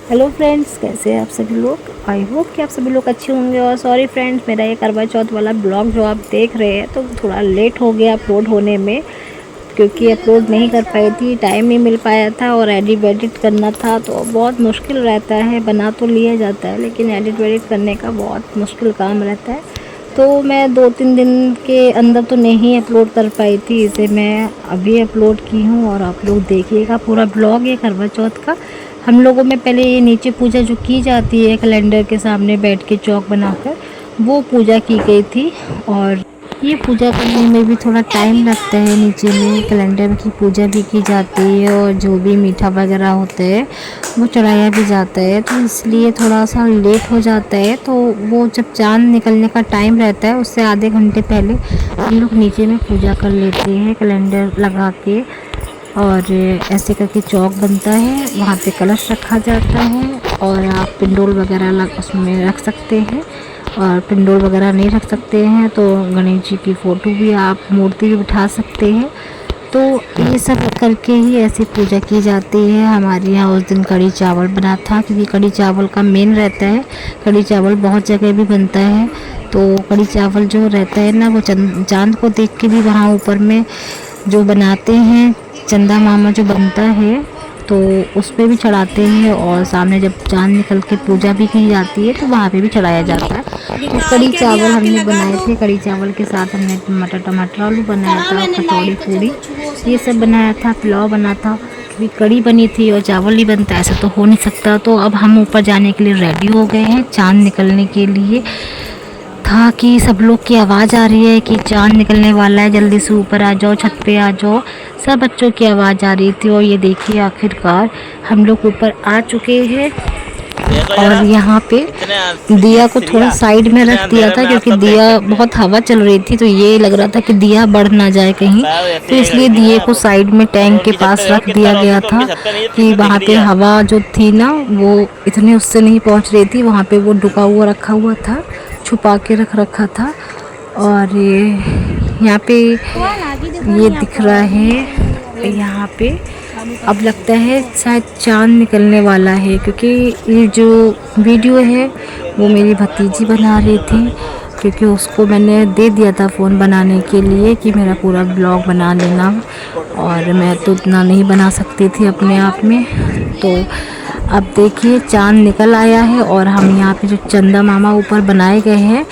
Hello friends, कैसे हैं आप सभी लोग। आई होप कि आप सभी लोग अच्छे होंगे। और सॉरी फ्रेंड्स, मेरा ये करवा चौथ वाला ब्लॉग जो आप देख रहे हैं तो थोड़ा लेट हो गया अपलोड होने में, क्योंकि अपलोड नहीं कर पाई थी, टाइम नहीं मिल पाया था और एडिट करना था तो बहुत मुश्किल रहता है। बना तो लिया जाता है लेकिन एडिट करने का बहुत मुश्किल काम रहता है। तो मैं 2-3 दिन के अंदर तो नहीं अपलोड कर पाई थी, इसे मैं अभी अपलोड की हूँ। और आप लोग देखिएगा पूरा ब्लॉग ये करवा चौथ का। हम लोगों में पहले ये नीचे पूजा जो की जाती है कैलेंडर के सामने बैठ के चौक बनाकर, वो पूजा की गई थी। और ये पूजा करने में भी थोड़ा टाइम लगता है। नीचे में कैलेंडर की पूजा भी की जाती है और जो भी मीठा वगैरह होता है वो चढ़ाया भी जाता है, तो इसलिए थोड़ा सा लेट हो जाता है। तो वो जब चाँद निकलने का टाइम रहता है उससे आधे घंटे पहले हम लोग नीचे में पूजा कर लेते हैं कैलेंडर लगा के। और ऐसे करके चौक बनता है, वहाँ पे कलश रखा जाता है और आप पिंडोल वगैरह उसमें रख सकते हैं। और पिंडोल वगैरह नहीं रख सकते हैं तो गणेश जी की फ़ोटो भी, आप मूर्ति भी बिठा सकते हैं। तो ये सब करके ही ऐसी पूजा की जाती है। हमारे यहाँ उस दिन कढ़ी चावल बना था, क्योंकि कढ़ी चावल का मेन रहता है। कढ़ी चावल बहुत जगह भी बनता है, तो कढ़ी चावल जो रहता है ना, वो चांद को देख के भी वहाँ ऊपर में जो बनाते हैं, चंदा मामा जो बनता है तो उस पर भी चढ़ाते हैं। और सामने जब चांद निकल के पूजा भी की जाती है तो वहाँ पे भी चढ़ाया जाता है। तो कढ़ी चावल हमने बनाए थे, कढ़ी चावल के साथ हमने मटर टमाटर आलू बनाया था, कचौड़ी पूड़ी ये सब बनाया था, पुलाव बना था। क्योंकि कढ़ी बनी थी और चावल नहीं बनता, ऐसा तो हो नहीं सकता। तो अब हम ऊपर जाने के लिए रेडी हो गए हैं। चाँद निकलने के लिए था कि सब लोग की आवाज़ आ रही है कि चाँद निकलने वाला है, जल्दी से ऊपर आ जाओ, छत पे आ जाओ। सब बच्चों की आवाज़ आ रही थी। और ये देखिए आखिरकार हम लोग ऊपर आ चुके हैं। और यहाँ पे दिया को थोड़ा साइड में रख दिया था, क्योंकि दिया बहुत हवा चल रही थी तो ये लग रहा था कि दिया बढ़ ना जाए कहीं, तो इसलिए दिए को साइड में टैंक के पास रख दिया गया था कि वहाँ पे हवा जो थी ना वो इतनी उससे नहीं पहुँच रही थी। वहाँ पे वो डुका हुआ रखा हुआ था, छुपा के रख रखा था। और ये यहाँ पे ये दिख रहा है, यहाँ पे अब लगता है शायद चाँद निकलने वाला है, क्योंकि ये जो वीडियो है वो मेरी भतीजी बना रही थी। क्योंकि उसको मैंने दे दिया था फ़ोन बनाने के लिए कि मेरा पूरा ब्लॉग बना लेना, और मैं तो इतना नहीं बना सकती थी अपने आप में। तो अब देखिए चाँद निकल आया है और हम यहाँ पे जो चंदा मामा ऊपर बनाए गए हैं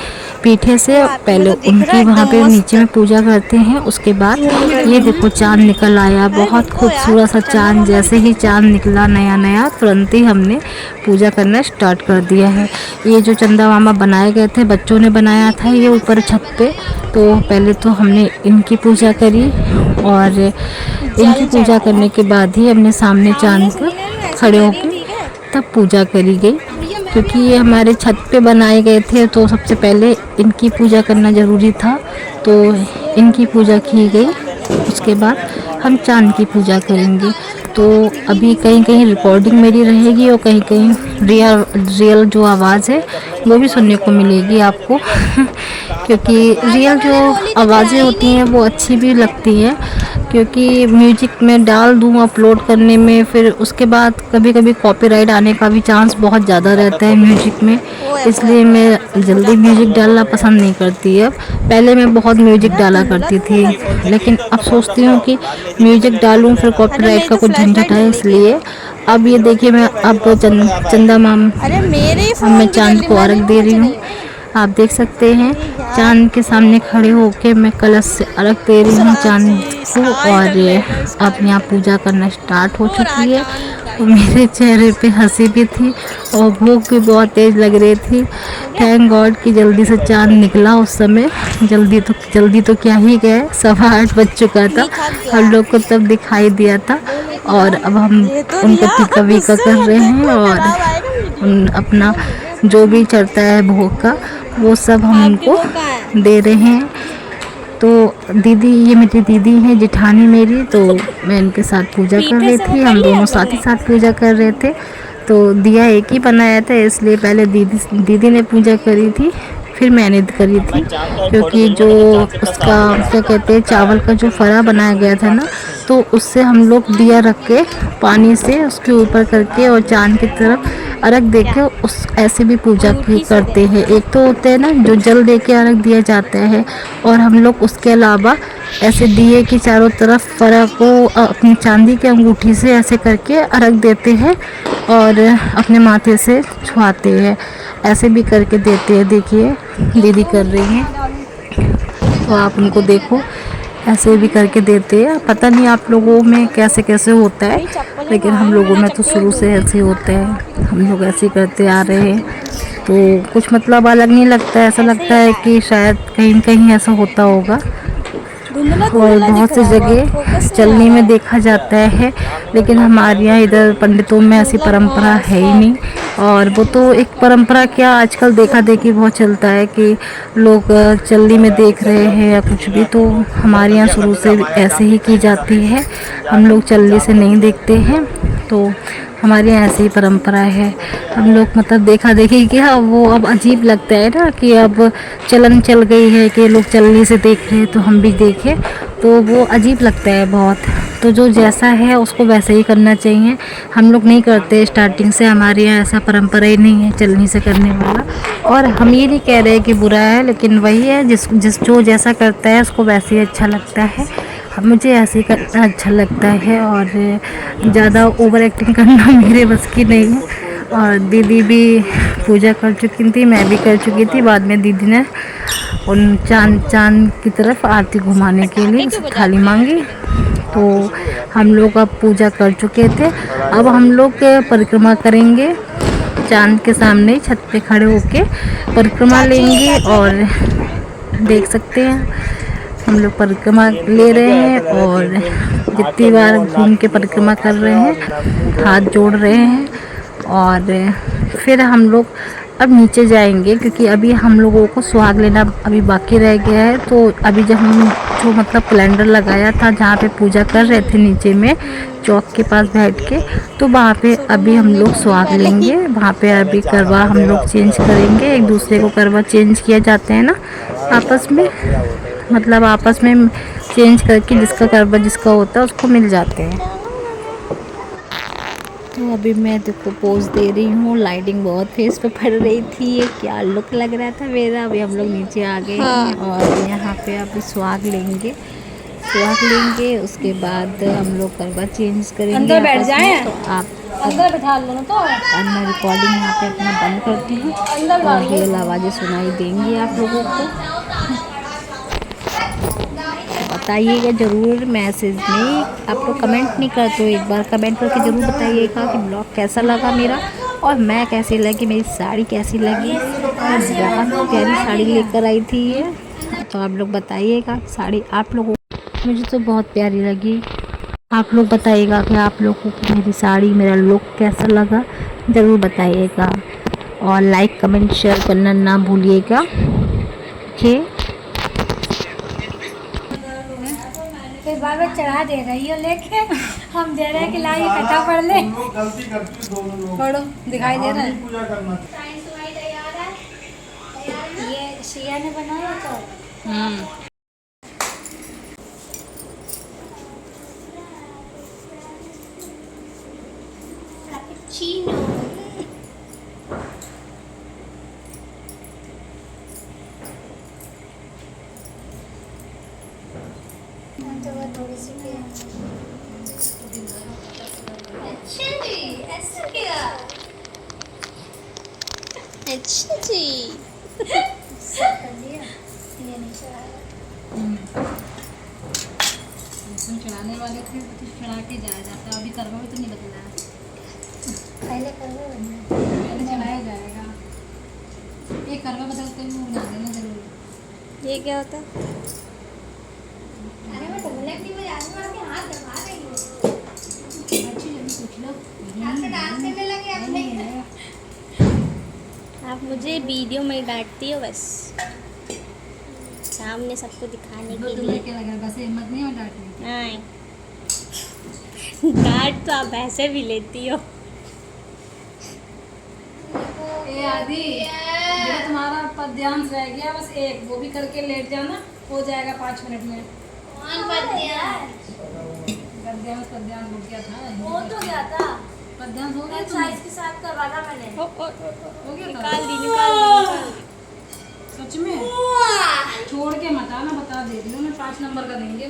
पीठे से, पहले उनकी वहाँ पे नीचे में पूजा करते हैं, उसके बाद ये देखो चाँद निकल आया। बहुत खूबसूरत सा चाँद। जैसे ही चाँद निकला नया नया, तुरंत ही हमने पूजा करना स्टार्ट कर दिया है। ये जो चंदा मामा बनाए गए थे, बच्चों ने बनाया था ये ऊपर छत पे, तो पहले तो हमने इनकी पूजा करी और इनकी पूजा करने के बाद ही हमने सामने चाँद पर खड़े होकर तब पूजा करी गई। क्योंकि ये हमारे छत पे बनाए गए थे तो सबसे पहले इनकी पूजा करना ज़रूरी था, तो इनकी पूजा की गई। उसके बाद हम चाँद की पूजा करेंगे। तो अभी कहीं कहीं रिकॉर्डिंग मेरी रहेगी और कहीं कहीं रियल जो आवाज़ है वो भी सुनने को मिलेगी आपको क्योंकि रियल जो आवाज़ें होती हैं वो अच्छी भी लगती हैं, क्योंकि म्यूजिक में डाल दूँ अपलोड करने में, फिर उसके बाद कभी कभी कॉपीराइट आने का भी चांस बहुत ज़्यादा रहता है म्यूजिक में। इसलिए मैं जल्दी म्यूजिक डालना पसंद नहीं करती। अब पहले मैं बहुत म्यूजिक डाला करती थी, लेकिन अब सोचती हूँ कि म्यूजिक डालूँ फिर कॉपीराइट का कुछ झंझट है, इसलिए अब ये देखिए मैं अब चंदा माम मैं चांद को अर्घ दे रही हूँ। आप देख सकते हैं चांद के सामने खड़े होकर मैं कलश से अर्घ दे रही हूँ चांद को। और अब यहाँ पूजा करना स्टार्ट हो चुकी है। और मेरे चेहरे पे हंसी भी थी और भूख भी बहुत तेज़ लग रही थी। थैंक गॉड कि जल्दी से चांद निकला उस समय। जल्दी तो क्या ही गए, 8:15 बज चुका था, हम लोग को तब दिखाई दिया था। और अब हम उनका टीका वीका कर रहे हैं और अपना जो भी चढ़ता है भोग का वो सब हम उनको दे रहे हैं। तो दीदी, ये मेरी दीदी है, जेठानी मेरी, तो मैं इनके साथ पूजा कर रही थी। हम दोनों साथ ही साथ पूजा कर रहे थे। तो दिया एक ही बनाया था, इसलिए पहले दीदी ने पूजा करी थी, फिर मैंने करी थी। क्योंकि जो उसका क्या कहते हैं चावल का जो फरा बनाया गया था ना, तो उससे हम लोग दिया रख के पानी से उसके ऊपर करके और चांद की तरफ अर्घ दे के उस ऐसे भी पूजा की करते हैं। एक तो होते हैं ना जो जल दे के अर्घ दिया जाता है, और हम लोग उसके अलावा ऐसे दिए की चारों तरफ फरा को अपनी चांदी की अंगूठी से ऐसे करके अर्घ देते हैं और अपने माथे से छुआते हैं। ऐसे भी करके देते हैं। देखिए दीदी कर रही हैं, तो आप उनको देखो, ऐसे भी करके देते हैं। पता नहीं आप लोगों में कैसे कैसे होता है, लेकिन हम लोगों में तो शुरू से ऐसे होता है, हम लोग ऐसे ही करते आ रहे हैं। तो कुछ मतलब अलग नहीं लगता है, ऐसा लगता है कि शायद कहीं कहीं ऐसा होता होगा, और बहुत सी जगह चलनी में देखा जाता है, लेकिन हमारे यहाँ इधर पंडितों में ऐसी परंपरा है ही नहीं। और वो तो एक परंपरा क्या, आजकल देखा देखी बहुत चलता है कि लोग चलनी में देख रहे हैं या कुछ भी, तो हमारे यहाँ शुरू से ऐसे ही की जाती है। हम लोग चलनी से नहीं देखते हैं, तो हमारे यहाँ ऐसी ही परंपरा है। हम लोग मतलब देखा देखी क्या, वो अब अजीब लगता है ना कि अब चलन चल गई है कि लोग चलनी से देख रहे हैं तो हम भी देखें, तो वो अजीब लगता है बहुत। तो जो जैसा है उसको वैसे ही करना चाहिए। हम लोग नहीं करते, स्टार्टिंग से हमारे यहाँ ऐसा परंपरा ही नहीं है चलनी से करने वाला। और हम ये नहीं कह रहे कि बुरा है, लेकिन वही है जिस जो जैसा करता है उसको वैसे ही अच्छा लगता है। मुझे ऐसे ही करना अच्छा लगता है, और ज़्यादा ओवर एक्टिंग करना मेरे बस की नहीं है। और दीदी भी पूजा कर चुकी थी, मैं भी कर चुकी थी। बाद में दीदी ने उन चांद की तरफ आरती घुमाने के लिए थाली मांगी, तो हम लोग अब पूजा कर चुके थे। अब हम लोग परिक्रमा करेंगे, चांद के सामने छत पे खड़े होके परिक्रमा लेंगे। और देख सकते हैं हम लोग परिक्रमा ले रहे हैं, और जितनी बार घूम के परिक्रमा कर रहे हैं, हाथ जोड़ रहे हैं। और फिर हम लोग अब नीचे जाएंगे, क्योंकि अभी हम लोगों को सुहाग लेना अभी बाकी रह गया है। तो अभी जब हम जो मतलब कैलेंडर लगाया था जहाँ पे पूजा कर रहे थे नीचे में चौक के पास बैठ के, तो वहाँ पे अभी हम लोग सुहाग लेंगे। वहाँ पे अभी करवा हम लोग चेंज करेंगे, एक दूसरे को करवा चेंज किया जाते हैं ना आपस में, मतलब आपस में चेंज करके जिसका करवा जिसका होता है उसको मिल जाते हैं। तो अभी मैं देखो पोज दे रही हूँ, लाइटिंग बहुत फेस पे पड़ रही थी, ये क्या लुक लग रहा था मेरा। अभी हम लोग नीचे आ गए हैं, और यहाँ पे अभी सुहाग लेंगे, उसके बाद हम लोग करवा चेंज करेंगे। अंदर बैठ जाए तो आप अंदर बैठा लो तो। मैं रिकॉर्डिंग यहाँ पे अपना बंद करती हूँ, और रियल आवाज़ें सुनाई देंगी आप लोगों को। बताइएगा ज़रूर मैसेज में, आप लोग कमेंट नहीं करते तो एक बार कमेंट करके ज़रूर बताइएगा कि ब्लॉग कैसा लगा मेरा, और मैं कैसी लगी, मेरी साड़ी कैसी लगी। बहुत प्यारी साड़ी लेकर आई थी ये, तो आप लोग बताइएगा साड़ी आप लोगों को। मुझे तो बहुत प्यारी लगी। आप लोग बताइएगा कि आप लोगों को मेरी साड़ी, मेरा लुक कैसा लगा, ज़रूर बताइएगा। और लाइक कमेंट शेयर करना ना भूलिएगा। ओके, फिर बार बार चढ़ा दे रही हो लेके, हम दे रहे हैं कि ला ये इकट्ठा पढ़ ले। पढ़ो, दिखाई दे रहा है। ये शिया ने बनाया तो कैपुचिनो। तो वो थोड़ी सी अच्छा जी, ऐसा क्या? अच्छा जी कर दिया, ये नहीं चढ़ाया। चढ़ाने वाले थे तो चढ़ा के जाया जाता, अभी करवा भी तो नहीं बदला है। पहले करवा पहले चढ़ाया जाएगा, ये करवा बदलते हुए बना देना जरूर। ये क्या होता है? अरे मैं ढोलक नहीं बजाने वाली, हाथ दबा रही हूँ। अच्छी जल्दी पूछ लो, आपसे डांस करने लगे अपने। आप मुझे वीडियो में डांटती हो बस, सामने सबको दिखाने के लिए। क्या लगा, बस हिम्मत नहीं हो डांटने। नहीं, डांट तो आप ऐसे भी लेती हो। ए आदि, मेरा तुम्हारा पद्यांश रह गया बस एक, वो भी करके लेट जाना, हो जाएगा 5 मिनट में। कौन पद्यांश? पद्यांश हो गया था। हो तो गया था, पद्यांश हो गया साइज के साथ करवा था मैंने। हो गया था। निकाल दी, निकाल दी, निकाल दी। सच में छोड़ के मत आना, बता दे रही हूँ मैं, 5 नंबर का देंगे।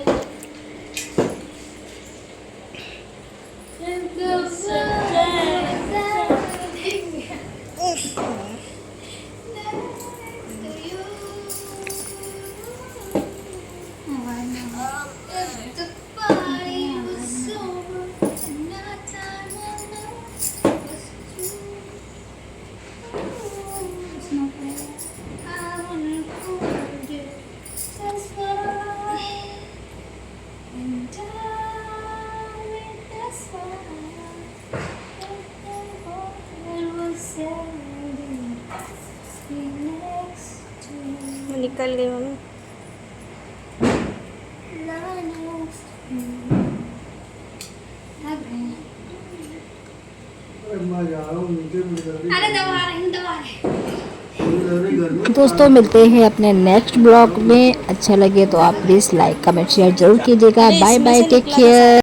निकल गई मम्मी। अरे दबा रही हूँ, दबा रही। दोस्तों मिलते हैं अपने नेक्स्ट ब्लॉग में। अच्छा लगे तो आप प्लीज़ लाइक कमेंट शेयर जरूर कीजिएगा। Bye bye, take care.